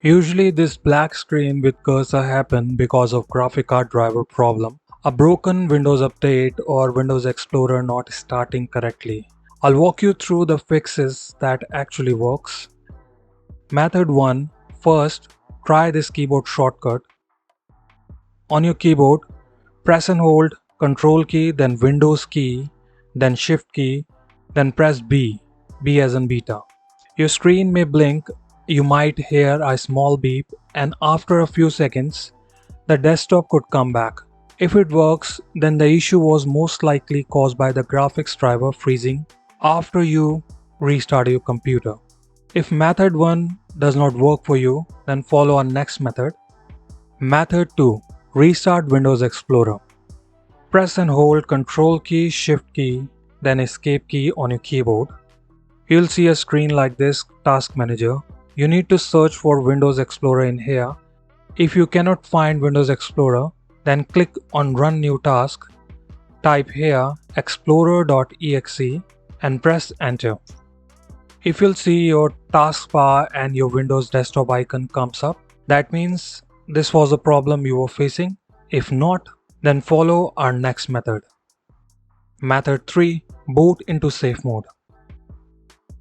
Usually this black screen with cursor happen because of graphic card driver problem, a broken Windows update or Windows Explorer not starting correctly. I'll walk you through the fixes that actually works. Method 1. First, try this keyboard shortcut. On your keyboard, press and hold Ctrl key, then Windows key, then Shift key, then press B, B as in beta. Your screen may blink, you might hear a small beep, and after a few seconds, the desktop could come back. If it works, then the issue was most likely caused by the graphics driver freezing after you restart your computer. If method 1 does not work for you, then follow our next method. Method 2. Restart Windows Explorer. Press and hold Ctrl key, Shift key, then Escape key on your keyboard. You'll see a screen like this, Task Manager. You need to search for Windows Explorer in here. If you cannot find Windows Explorer, then click on Run New Task. Type here explorer.exe and press Enter. If you'll see your taskbar and your Windows desktop icon comes up, that means this was a problem you were facing. If not, then follow our next method. Method 3. Boot into safe mode.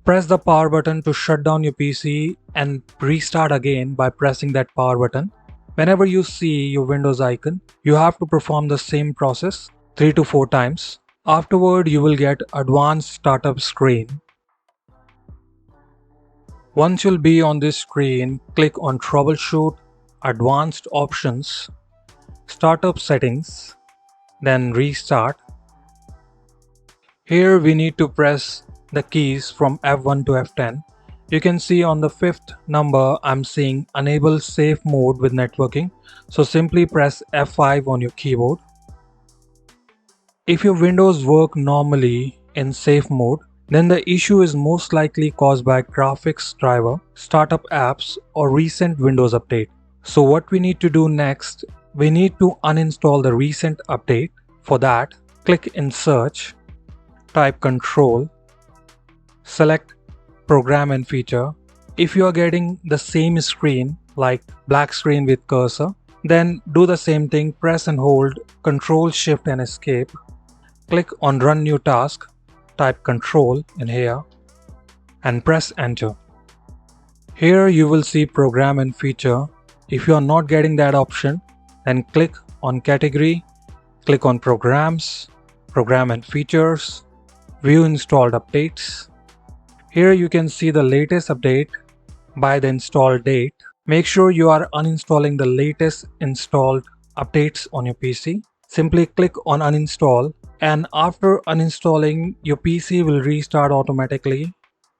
Press the power button to shut down your PC and restart again by pressing that power button. Whenever you see your Windows icon, you have to perform the same process 3 to 4 times. Afterward, you will get advanced startup screen. Once you'll be on this screen, click on Troubleshoot, Advanced Options, Startup Settings, then Restart. Here we need to press the keys from F1 to F10. You can see on the 5th number I'm seeing Enable Safe Mode with Networking, so simply press F5 on your keyboard. If your Windows work normally in safe mode, then the issue is most likely caused by graphics driver, startup apps, or recent Windows update. So what we need to do next, we need to uninstall the recent update. For that, click in Search, type Control, select Program and Feature. If you are getting the same screen like black screen with cursor, then do the same thing, press and hold Ctrl, Shift and Escape. Click on Run New Task, type Control in here and press Enter. Here you will see Program and Feature. If you are not getting that option, then click on Category, click on Programs, Program and Features, View Installed Updates. Here you can see the latest update by the install date. Make sure you are uninstalling the latest installed updates on your PC. Simply click on Uninstall, and after uninstalling, your PC will restart automatically.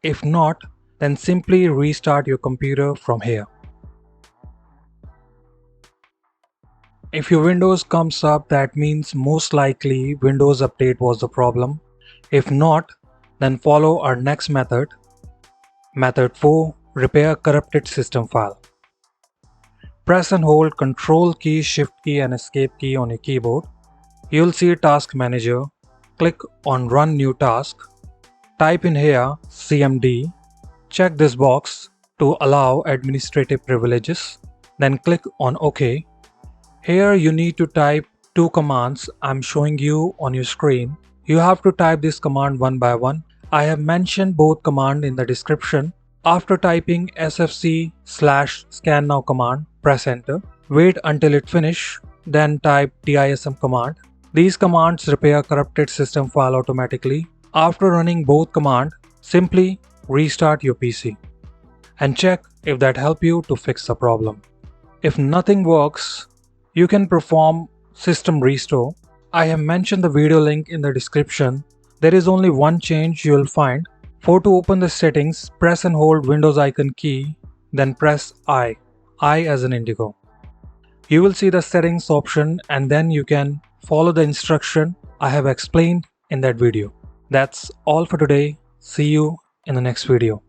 If not, then simply restart your computer from here. If your Windows comes up, that means most likely Windows update was the problem. If not, then follow our next method. Method 4. Repair corrupted system file. Press and hold Ctrl key, Shift key and Escape key on your keyboard. You'll see Task Manager. Click on Run New Task. Type in here CMD. Check this box to allow administrative privileges. Then click on OK. Here you need to type 2 commands I'm showing you on your screen. You have to type this command one by one. I have mentioned both commands in the description. After typing sfc/scannow command, press enter. Wait until it finish, then type DISM command. These commands repair corrupted system file automatically. After running both commands, simply restart your PC and check if that helps you to fix the problem. If nothing works, you can perform system restore. I have mentioned the video link in the description. There is only one change you will find. To open the settings, press and hold Windows icon key, then press I as in indigo. You will see the settings option and then you can follow the instruction I have explained in that video. That's all for today. See you in the next video.